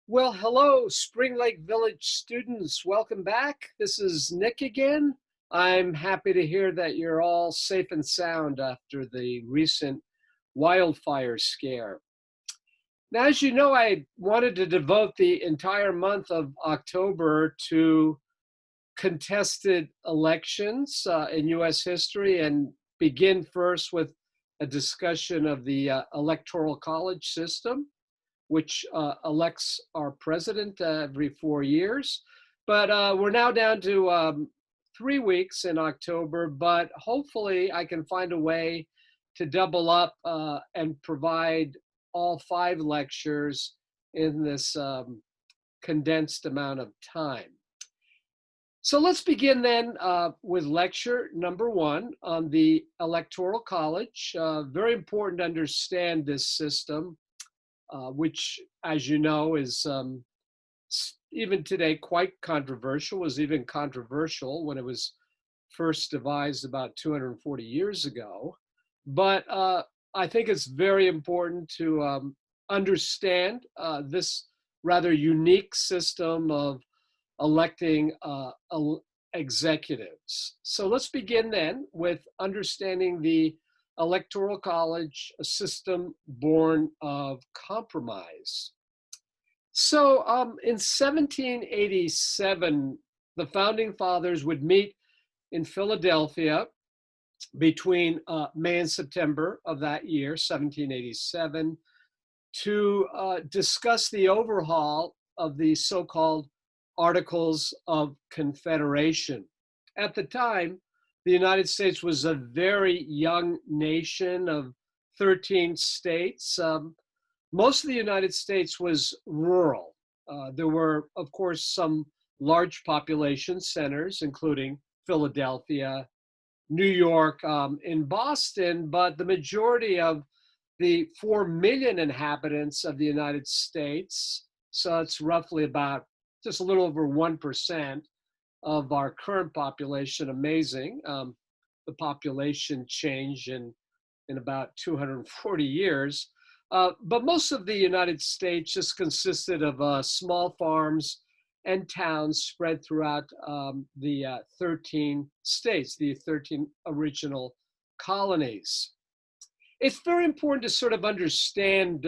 Well, hello, Spring Lake Village students. Welcome back. This is Nick again. I'm happy to hear that you're all safe and sound after the recent wildfire scare. Now, as you know, I wanted to devote the entire month of October to contested elections in US history and begin first with a discussion of the Electoral College system, which elects our president every 4 years. But we're now down to 3 weeks in October, but hopefully I can find a way to double up and provide all 5 lectures in this condensed amount of time. So let's begin then with lecture number 1 on the Electoral College. Very important to understand this system, which, as you know, is even today quite controversial, was even controversial when it was first devised about 240 years ago. But I think it's very important to understand this rather unique system of electing executives. So let's begin then with understanding the Electoral College, a system born of compromise. So in 1787, the founding fathers would meet in Philadelphia between May and September of that year, 1787, to discuss the overhaul of the so-called Articles of Confederation. At the time, the United States was a very young nation of 13 states. Most of the United States was rural. There were, of course, some large population centers, including Philadelphia, New York, and Boston, but the majority of the 4 million inhabitants of the United States, so it's roughly about just a little over 1% of our current population. Amazing. The population change in about 240 years. But most of the United States just consisted of small farms and towns spread throughout the 13 states, the 13 original colonies. It's very important to sort of understand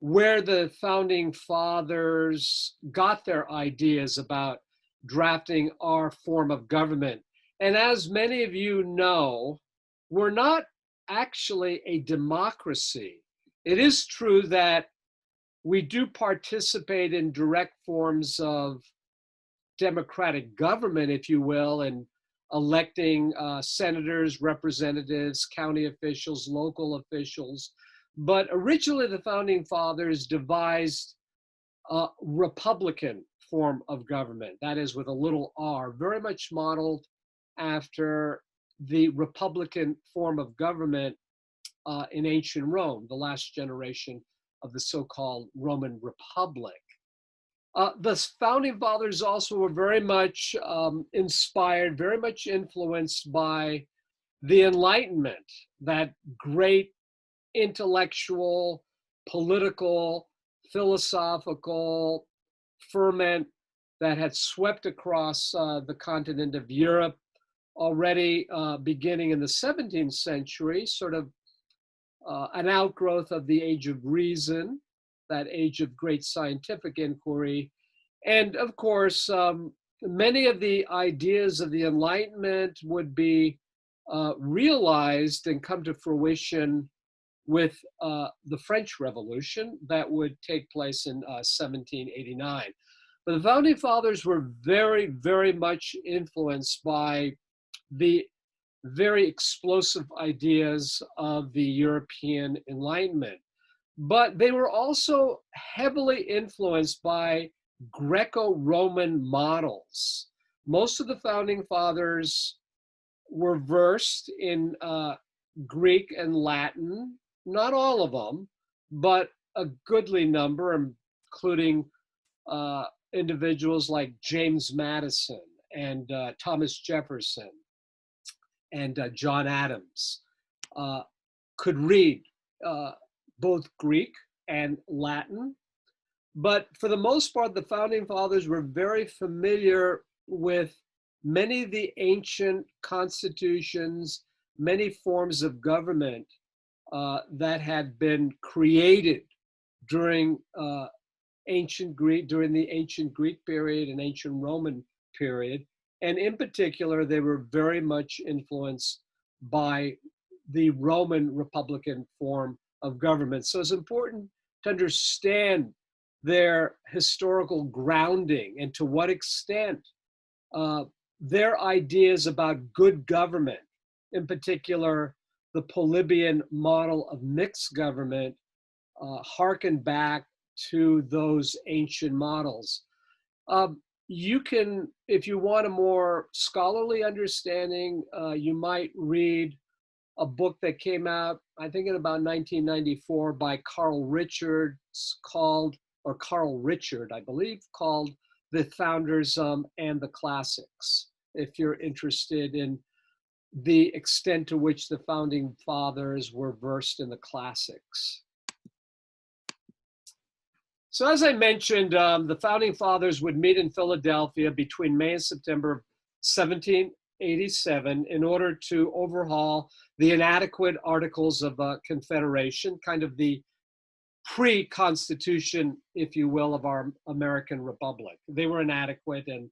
where the founding fathers got their ideas about drafting our form of government. And as many of you know, we're not actually a democracy. It is true that we do participate in direct forms of democratic government, if you will, and electing senators, representatives, county officials, local officials. But originally, the founding fathers devised a Republican form of government, that is with a little r, very much modeled after the Republican form of government in ancient Rome, the last generation of the so-called Roman Republic. The founding fathers also were very much inspired, very much influenced by the Enlightenment, that great intellectual, political, philosophical ferment that had swept across the continent of Europe already beginning in the 17th century, sort of an outgrowth of the Age of Reason, that age of great scientific inquiry. And of course, many of the ideas of the Enlightenment would be realized and come to fruition with the French Revolution that would take place in 1789. But the founding fathers were very, very much influenced by the very explosive ideas of the European Enlightenment. But they were also heavily influenced by Greco-Roman models. Most of the founding fathers were versed in Greek and Latin, not all of them, but a goodly number, including individuals like James Madison and Thomas Jefferson and John Adams, could read both Greek and Latin. But for the most part, the founding fathers were very familiar with many of the ancient constitutions, many forms of government that had been created during during the ancient Greek period and ancient Roman period. And in particular, they were very much influenced by the Roman Republican form of government. So it's important to understand their historical grounding and to what extent uh, their ideas about good government, in particular, the Polybian model of mixed government, harken back to those ancient models. You can, if you want a more scholarly understanding, you might read a book that came out, I think in about 1994 by Carl Richards called, or Carl Richard, I believe, called The Founders and the Classics, if you're interested in the extent to which the founding fathers were versed in the classics. So as I mentioned, the founding fathers would meet in Philadelphia between May and September of 1787 in order to overhaul the inadequate Articles of Confederation, kind of the pre-constitution, if you will, of our American Republic. They were inadequate and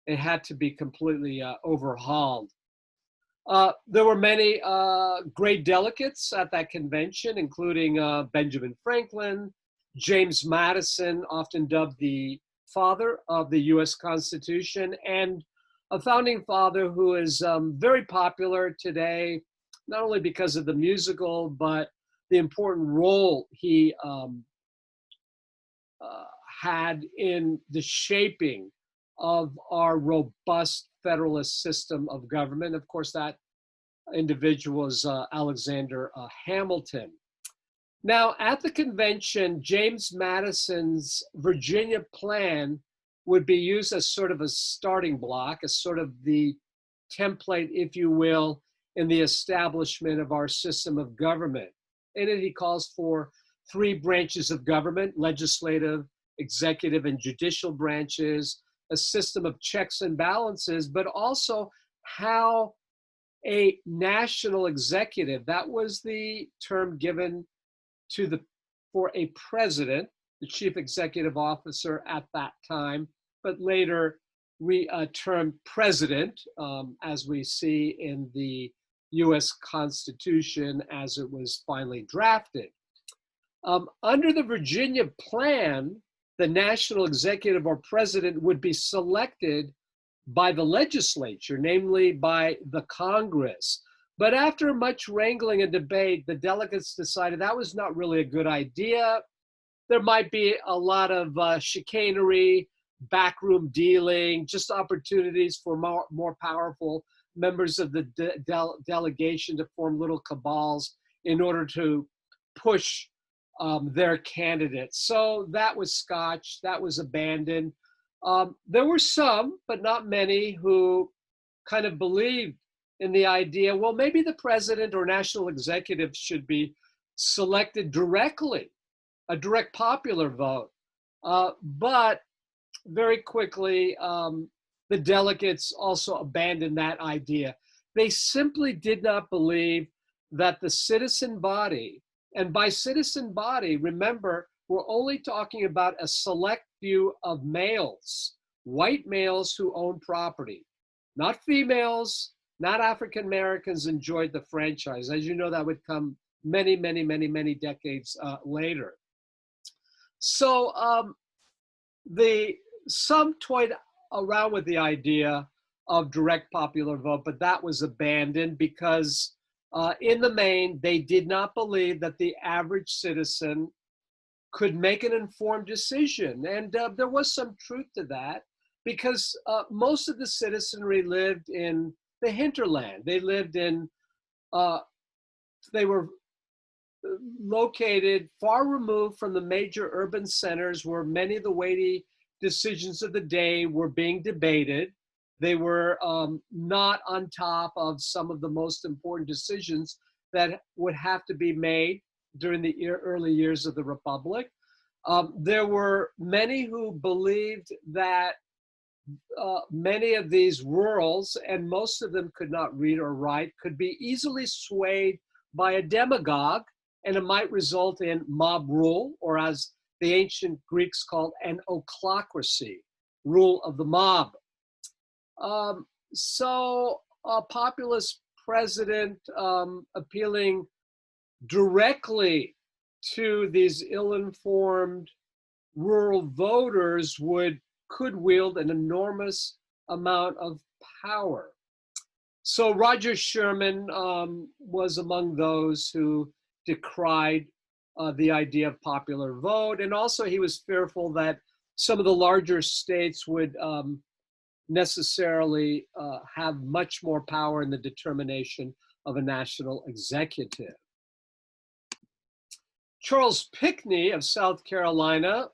it had to be completely overhauled. There were many great delegates at that convention, including Benjamin Franklin, James Madison, often dubbed the father of the US Constitution, and a founding father who is very popular today, not only because of the musical, but the important role he had in the shaping of our robust federalist system of government. Of course, that individual is Alexander Hamilton. Now, at the convention, James Madison's Virginia plan would be used as sort of a starting block, as sort of the template, if you will, in the establishment of our system of government. In it, he calls for 3 branches of government: legislative, executive, and judicial branches, a system of checks and balances, but also how a national executive, that was the term given for a president, the chief executive officer at that time, but later termed president, as we see in the US Constitution as it was finally drafted. Under the Virginia plan, the national executive or president would be selected by the legislature, namely by the Congress. But after much wrangling and debate, the delegates decided that was not really a good idea. There might be a lot of chicanery, backroom dealing, just opportunities for more powerful members of the delegation to form little cabals in order to push their candidates. So that was scotched, that was abandoned. There were some, but not many, who kind of believed in the idea, well, maybe the president or national executive should be selected directly, a direct popular vote. But very quickly, the delegates also abandoned that idea. They simply did not believe that the citizen body, and by citizen body, remember, we're only talking about a select few of males, white males who own property, not females, not African Americans enjoyed the franchise. As you know, that would come many, many, many, many decades later. So some toyed around with the idea of direct popular vote, but that was abandoned because in the main, they did not believe that the average citizen could make an informed decision. And there was some truth to that because most of the citizenry lived in the hinterland. They lived in, they were located far removed from the major urban centers where many of the weighty decisions of the day were being debated. They were not on top of some of the most important decisions that would have to be made during the early years of the Republic. There were many who believed that many of these rurals, and most of them could not read or write, could be easily swayed by a demagogue, and it might result in mob rule, or as the ancient Greeks called an ochlocracy, rule of the mob. So a populist president appealing directly to these ill-informed rural voters could wield an enormous amount of power. So Roger Sherman was among those who decried the idea of popular vote, and also he was fearful that some of the larger states would necessarily have much more power in the determination of a national executive. Charles Pinckney of South Carolina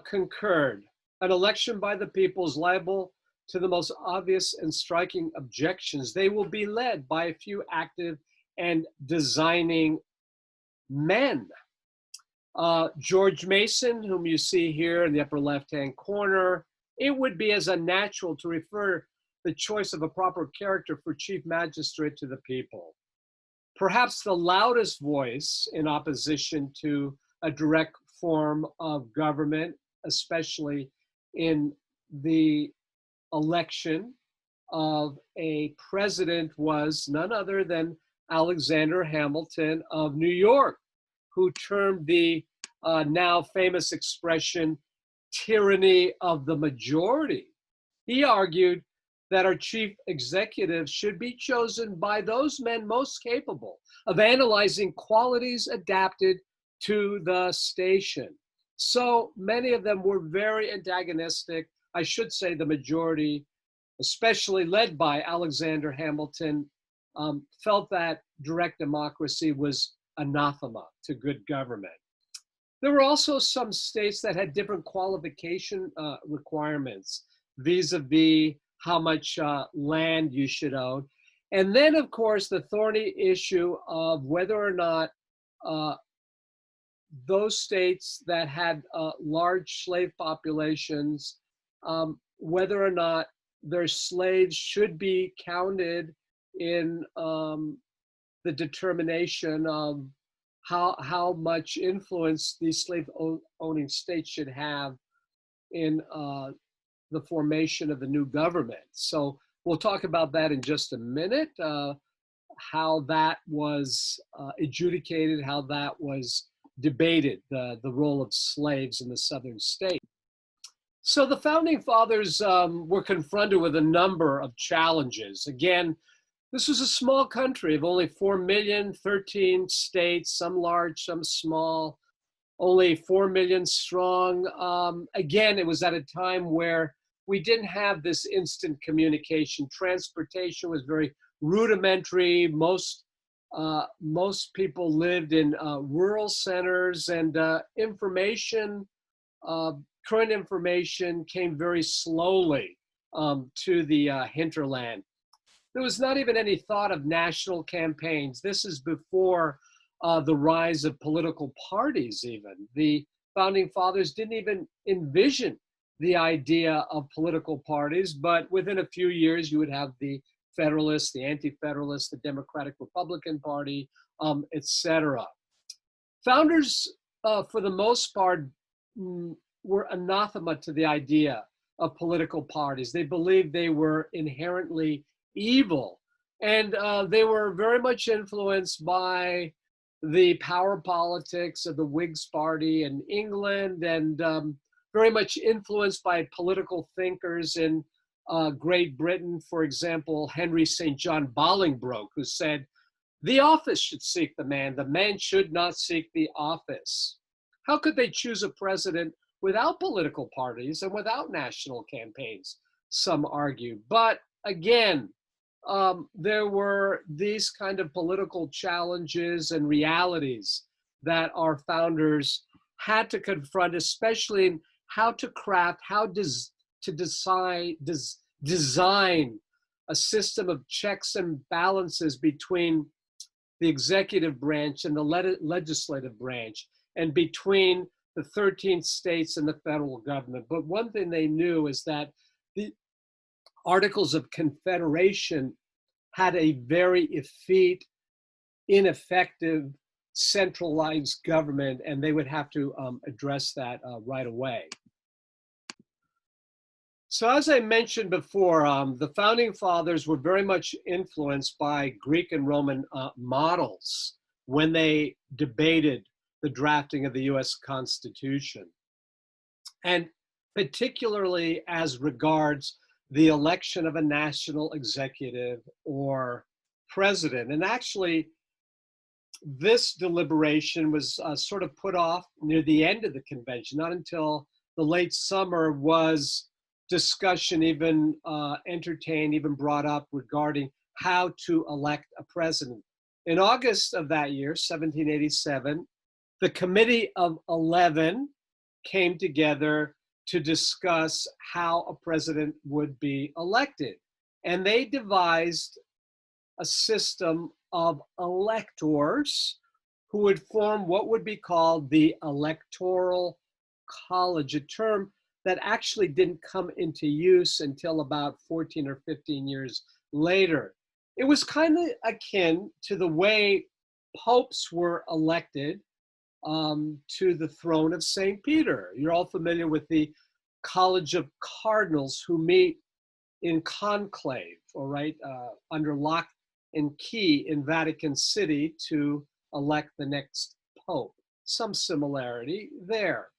concurred. An election by the people is liable to the most obvious and striking objections. They will be led by a few active and designing men. George Mason, whom you see here in the upper left-hand corner, it would be as unnatural to refer the choice of a proper character for chief magistrate to the people. Perhaps the loudest voice in opposition to a direct form of government, especially in the election of a president, was none other than Alexander Hamilton of New York, who termed the now famous expression, tyranny of the majority. He argued that our chief executive should be chosen by those men most capable of analyzing qualities adapted to the station. So many of them were very antagonistic. I should say the majority, especially led by Alexander Hamilton, felt that direct democracy was anathema to good government. There were also some states that had different qualification requirements vis-a-vis how much land you should own. And then, of course, the thorny issue of whether or not those states that had large slave populations, whether or not their slaves should be counted in the determination of how much influence these slave-owning states should have in the formation of the new government. So we'll talk about that in just a minute, how that was adjudicated, how that was debated, the role of slaves in the southern state. So the founding fathers were confronted with a number of challenges. Again, this was a small country of only 4 million, 13 states, some large, some small, only 4 million strong. Again, it was at a time where we didn't have this instant communication. Transportation was very rudimentary. Most people lived in rural centers, and current information came very slowly to the hinterland. There was not even any thought of national campaigns. This is before the rise of political parties even. The founding fathers didn't even envision the idea of political parties, but within a few years you would have the Federalists, the Anti-Federalists, the Democratic Republican Party, etc. Founders, for the most part, were anathema to the idea of political parties. They believed they were inherently evil, and they were very much influenced by the power politics of the Whigs party in England, and very much influenced by political thinkers in Great Britain. For example, Henry St. John Bolingbroke, who said, "The office should seek the man should not seek the office." How could they choose a president without political parties and without national campaigns? Some argue. But again, there were these kind of political challenges and realities that our founders had to confront, especially in how to craft, to design a system of checks and balances between the executive branch and the legislative branch, and between the 13 states and the federal government. But one thing they knew is that the Articles of Confederation had a very effete, ineffective, centralized government, and they would have to address that right away. So as I mentioned before, the founding fathers were very much influenced by Greek and Roman models when they debated the drafting of the US Constitution, and particularly as regards the election of a national executive or president. And actually, this deliberation was sort of put off near the end of the convention. Not until the late summer was discussion even entertained, even brought up regarding how to elect a president. In August of that year, 1787, the Committee of 11 came together to discuss how a president would be elected. And they devised a system of electors who would form what would be called the Electoral College, a term that actually didn't come into use until about 14 or 15 years later. It was kind of akin to the way popes were elected to the throne of St. Peter. You're all familiar with the College of Cardinals who meet in conclave, all right, under lock and key in Vatican City to elect the next pope. Some similarity there.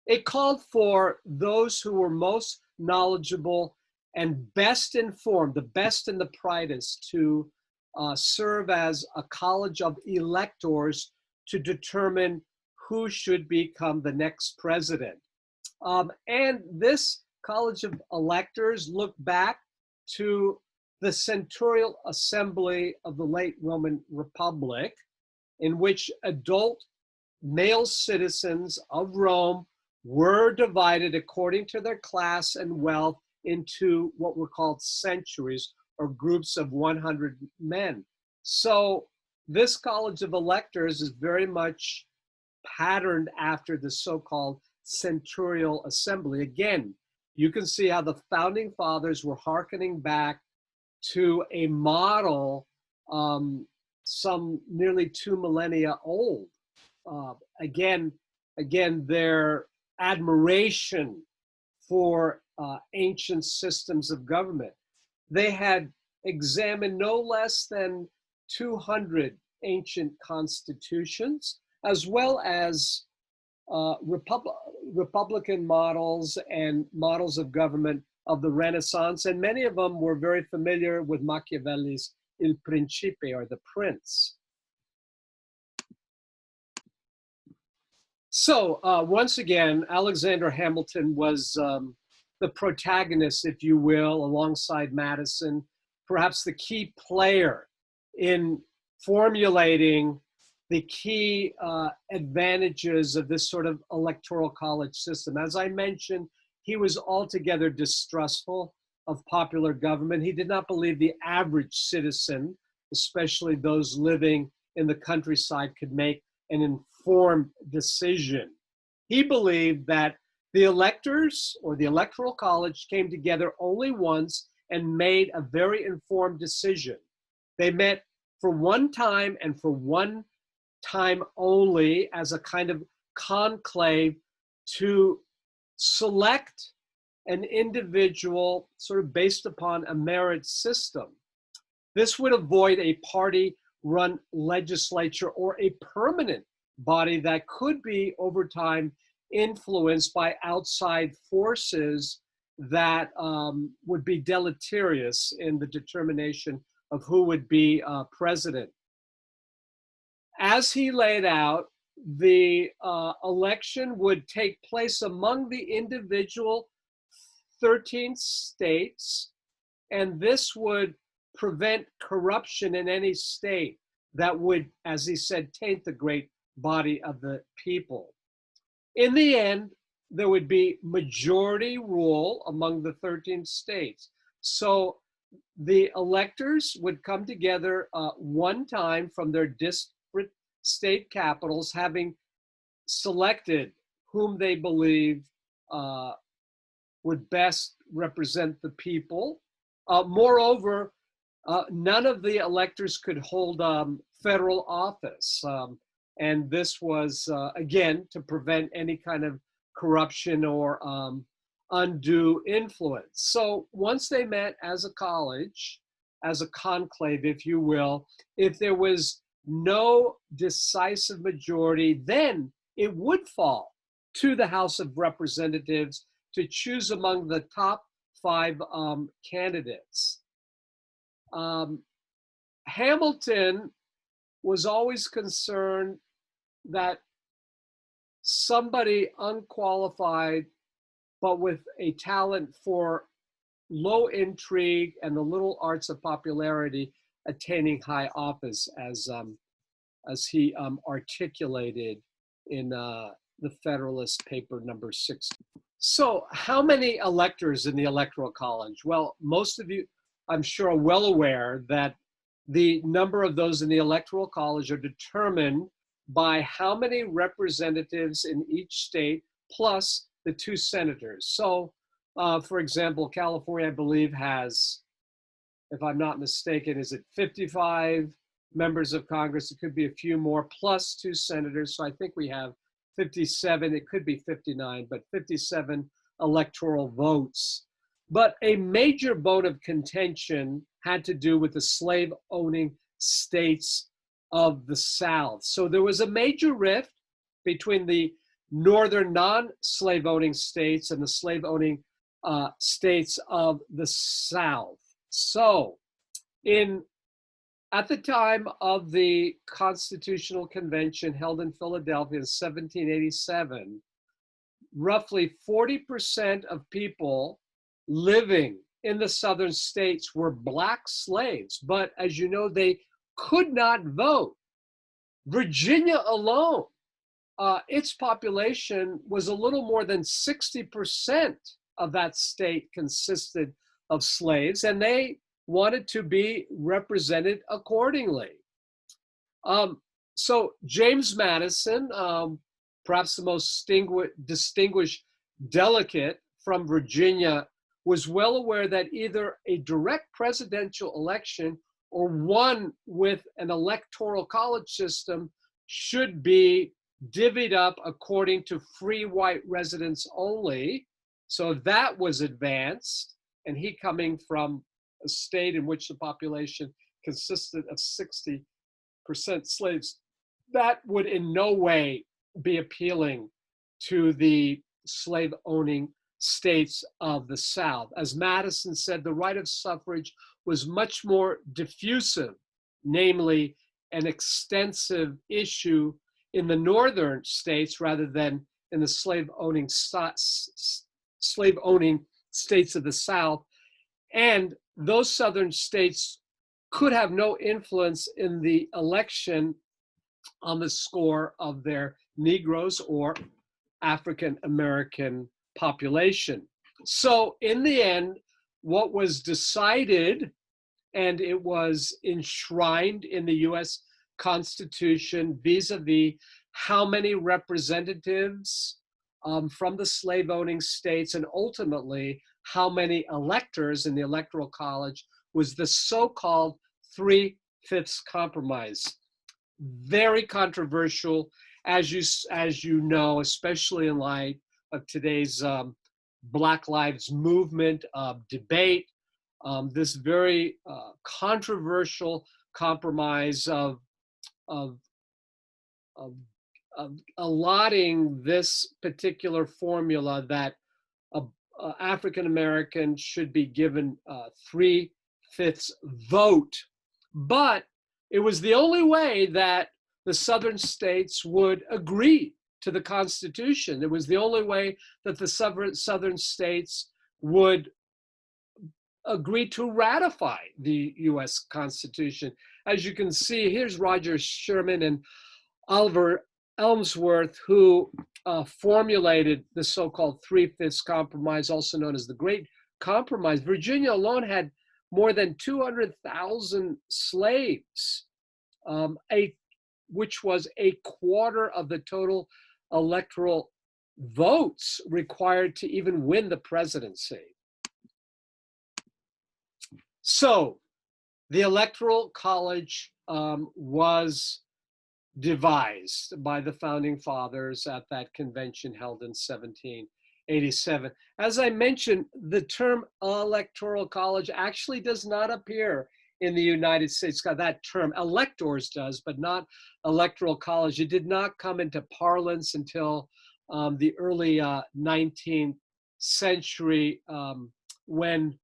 It called for those who were most knowledgeable and best informed, the best and the brightest, to serve as a college of electors to determine who should become the next president. And this College of Electors looked back to the Centurial Assembly of the late Roman Republic, in which adult male citizens of Rome were divided according to their class and wealth into what were called centuries, or groups of 100 men. So this College of Electors is very much patterned after the so-called Centurial Assembly. Again, you can see how the founding fathers were hearkening back to a model some nearly 2 millennia old. Again, their admiration for ancient systems of government. They had examined no less than 200 ancient constitutions, as well as Republican models and models of government of the Renaissance, and many of them were very familiar with Machiavelli's Il Principe, or the Prince. So once again, Alexander Hamilton was the protagonist, if you will, alongside Madison, perhaps the key player in formulating the key advantages of this sort of electoral college system. As I mentioned, he was altogether distrustful of popular government. He did not believe the average citizen, especially those living in the countryside, could make an informed decision. He believed that the electors, or the Electoral College, came together only once and made a very informed decision. They met for one time and for one time only as a kind of conclave to select an individual sort of based upon a merit system. This would avoid a party-run legislature or a permanent body that could be over time influenced by outside forces that would be deleterious in the determination of who would be president. As he laid out, the election would take place among the individual 13 states, and this would prevent corruption in any state that would, as he said, taint the great body of the people. In the end, there would be majority rule among the 13 states. So the electors would come together one time from their disparate state capitals, having selected whom they believe would best represent the people. Moreover, none of the electors could hold federal office. And this was, again, to prevent any kind of corruption or undue influence. So once they met as a college, as a conclave, if you will, if there was no decisive majority, then it would fall to the House of Representatives to choose among the top 5 candidates. Hamilton was always concerned that somebody unqualified but with a talent for low intrigue and the little arts of popularity attaining high office, as he articulated in the Federalist paper number 60. So how many electors in the Electoral College? Well, most of you, I'm sure, are well aware that the number of those in the Electoral College are determined by how many representatives in each state plus the 2 senators. So, for example, California, I believe, has, if I'm not mistaken, is it 55 members of Congress? It could be a few more, plus 2 senators. So I think we have 57, it could be 59, but 57 electoral votes. But a major bone of contention had to do with the slave-owning states of the South. So there was a major rift between the northern non-slave-owning states and the slave-owning states of the South. So at the time of the Constitutional Convention held in Philadelphia in 1787, roughly 40% of people living in the southern states were Black slaves. But as you know, they could not vote. Virginia alone, its population was a little more than 60% of that state consisted of slaves, and they wanted to be represented accordingly. So James Madison, perhaps the most distinguished delegate from Virginia, was well aware that either a direct presidential election or one with an electoral college system should be divvied up according to free white residents only. So that was advanced, and he coming from a state in which the population consisted of 60% slaves, that would in no way be appealing to the slave-owning states of the South. As Madison said, the right of suffrage was much more diffusive, namely an extensive issue in the northern states rather than in the slave-owning states of the South. And those southern states could have no influence in the election on the score of their Negroes or African American population. So in the end, what was decided, and it was enshrined in the US Constitution vis-a-vis how many representatives from the slave-owning states and ultimately how many electors in the Electoral College, was the so-called 3/5 compromise. Very controversial, as you know, especially in light of today's Black Lives Movement debate. This very controversial compromise of allotting this particular formula that African American should be given 3/5 vote. But it was the only way that the southern states would agree to the Constitution. It was the only way that the southern states would agree to ratify the US Constitution. As you can see, here's Roger Sherman and Oliver Elmsworth, who formulated the so-called 3/5 compromise, also known as the Great Compromise. Virginia alone had more than 200,000 slaves, which was a quarter of the total electoral votes required to even win the presidency. So the Electoral College was devised by the founding fathers at that convention held in 1787. As I mentioned, the term Electoral College actually does not appear in the United States. That term electors does, but not Electoral College. It did not come into parlance until the early 19th century, when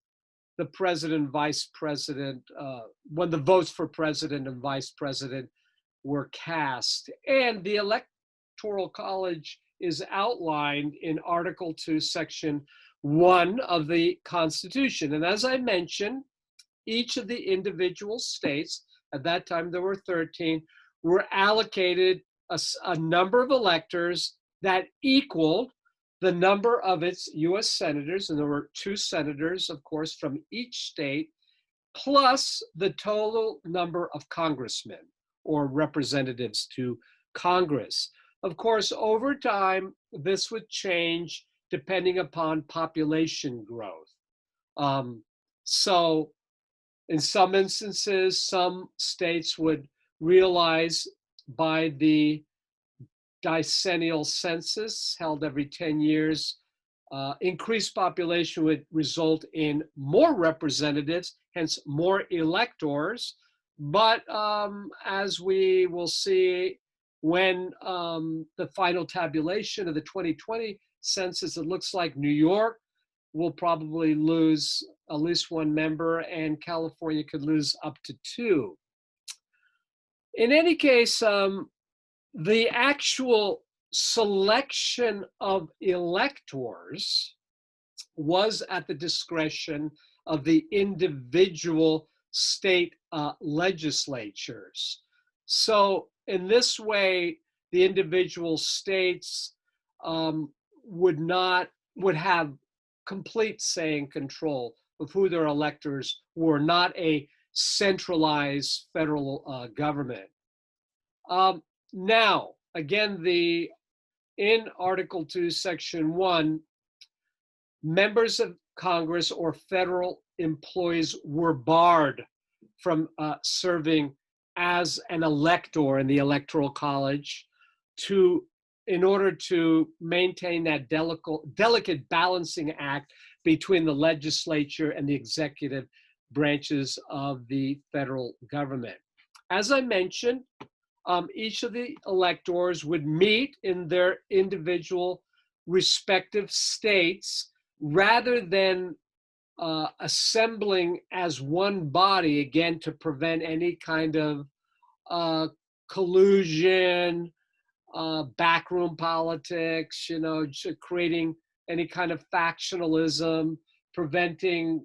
the president, vice president, when the votes for president and vice president were cast. And the Electoral College is outlined in Article 2, Section 1 of the Constitution. And as I mentioned, each of the individual states, at that time there were 13, were allocated a number of electors that equaled the number of its US senators, and there were 2 senators, of course, from each state, plus the total number of congressmen or representatives to Congress. Of course, over time, this would change depending upon population growth. So in some instances, some states would realize by the decennial census held every 10 years, increased population would result in more representatives, hence more electors. But as we will see when the final tabulation of the 2020 census, it looks like New York will probably lose at least 1 member, and California could lose up to 2. In any case, the actual selection of electors was at the discretion of the individual state legislatures. So in this way, the individual states would have complete say and control of who their electors were, not a centralized federal government. Now, again, in Article 2, Section 1, members of Congress or federal employees were barred from serving as an elector in the Electoral College in order to maintain that delicate balancing act between the legislature and the executive branches of the federal government. As I mentioned, each of the electors would meet in their individual respective states rather than assembling as one body, again, to prevent any kind of collusion, backroom politics, creating any kind of factionalism, preventing,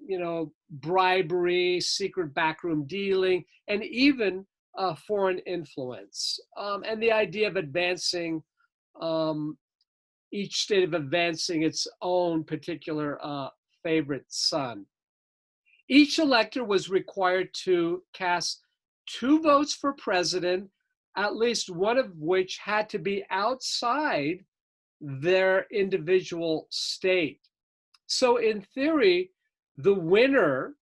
bribery, secret backroom dealing, and even foreign influence. And the idea of advancing, each state of advancing its own particular favorite son. Each elector was required to cast 2 votes for president, at least one of which had to be outside their individual state. So in theory, the winner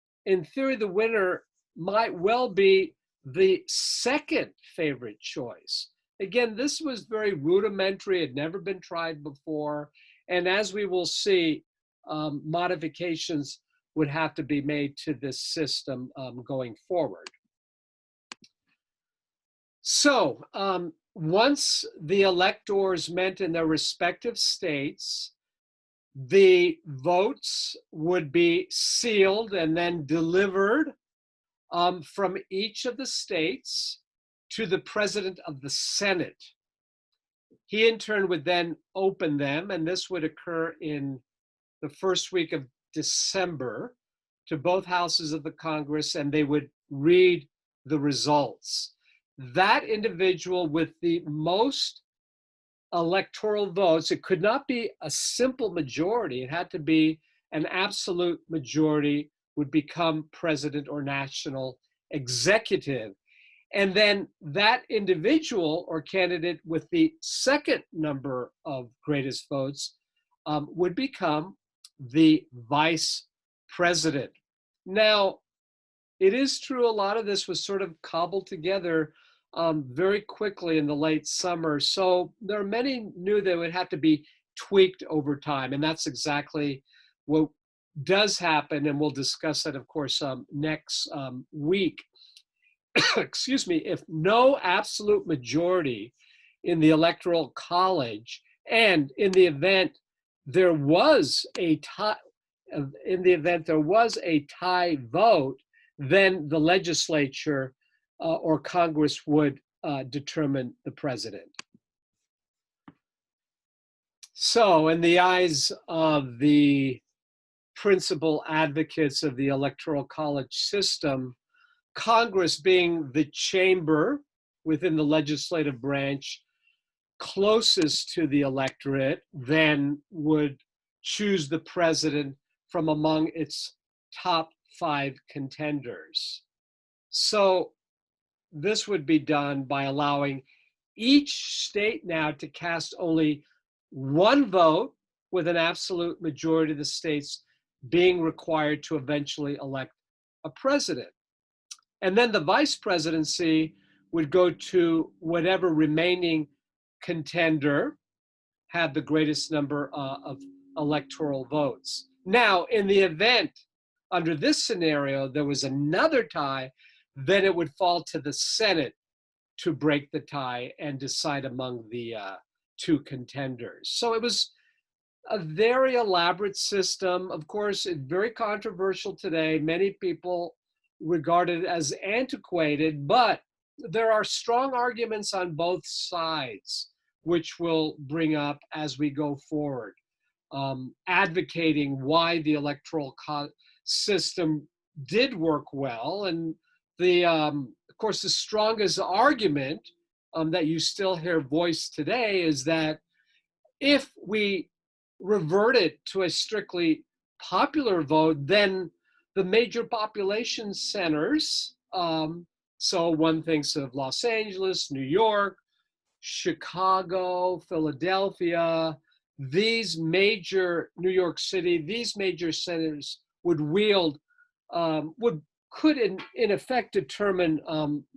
might well be the second favorite choice. Again, this was very rudimentary, had never been tried before. And as we will see, modifications would have to be made to this system going forward. So once the electors met in their respective states, the votes would be sealed and then delivered from each of the states to the president of the Senate. He in turn would then open them, and this would occur in the first week of December, to both houses of the Congress, and they would read the results. That individual with the most electoral votes, it could not be a simple majority, it had to be an absolute majority, would become president or national executive. And then that individual or candidate with the second number of greatest votes would become the vice president. Now, it is true a lot of this was sort of cobbled together very quickly in the late summer. So there are many knew they would have to be tweaked over time. And that's exactly what does happen. And we'll discuss that, of course, next week. Excuse me, if no absolute majority in the Electoral College, and in the event there was a tie, vote, then the legislature or Congress would determine the president. So, in the eyes of the principal advocates of the Electoral College system, Congress, being the chamber within the legislative branch closest to the electorate, then would choose the president from among its top 5 contenders. So this would be done by allowing each state now to cast only one vote, with an absolute majority of the states being required to eventually elect a president. And then the vice presidency would go to whatever remaining contender had the greatest number of electoral votes. Now, in the event, under this scenario, there was another tie, then it would fall to the Senate to break the tie and decide among the 2 contenders. So it was a very elaborate system. Of course, it's very controversial today. Many people regard it as antiquated, but there are strong arguments on both sides, which we'll bring up as we go forward, advocating why the electoral system did work well. And of course, the strongest argument that you still hear voiced today is that if we reverted to a strictly popular vote, then the major population centers, so one thinks of Los Angeles, New York, Chicago, Philadelphia, these major, New York City, these major centers would wield, could in effect determine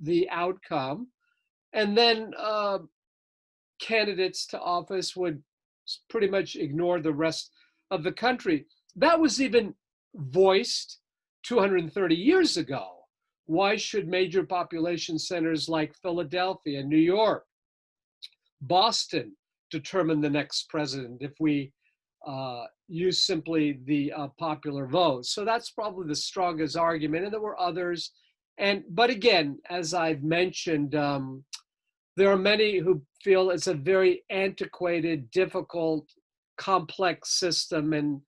the outcome. And then candidates to office would pretty much ignore the rest of the country. That was even voiced 230 years ago. Why should major population centers like Philadelphia, New York, Boston determine the next president if we use simply the popular vote? So that's probably the strongest argument, and there were others. But again, as I've mentioned, there are many who feel it's a very antiquated, difficult, complex system and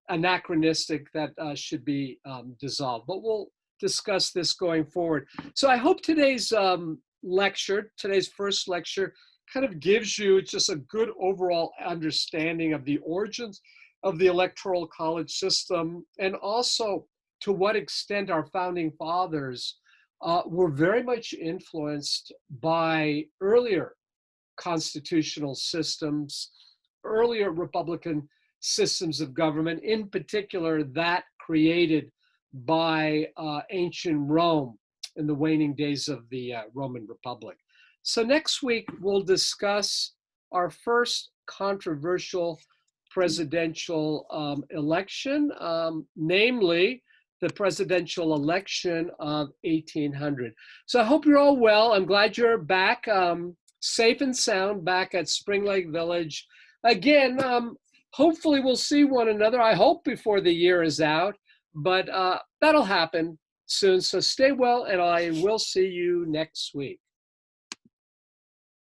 anachronistic that should be dissolved. But we'll discuss this going forward. So I hope today's today's first lecture, kind of gives you just a good overall understanding of the origins of the Electoral College system, and also to what extent our founding fathers were very much influenced by earlier constitutional systems, earlier Republican systems of government, in particular that created by ancient Rome in the waning days of the Roman Republic. So next week, we'll discuss our first controversial presidential election, namely the presidential election of 1800. So I hope you're all well. I'm glad you're back, safe and sound, back at Spring Lake Village. Again, hopefully we'll see one another, I hope before the year is out, but that'll happen soon. So stay well, and I will see you next week.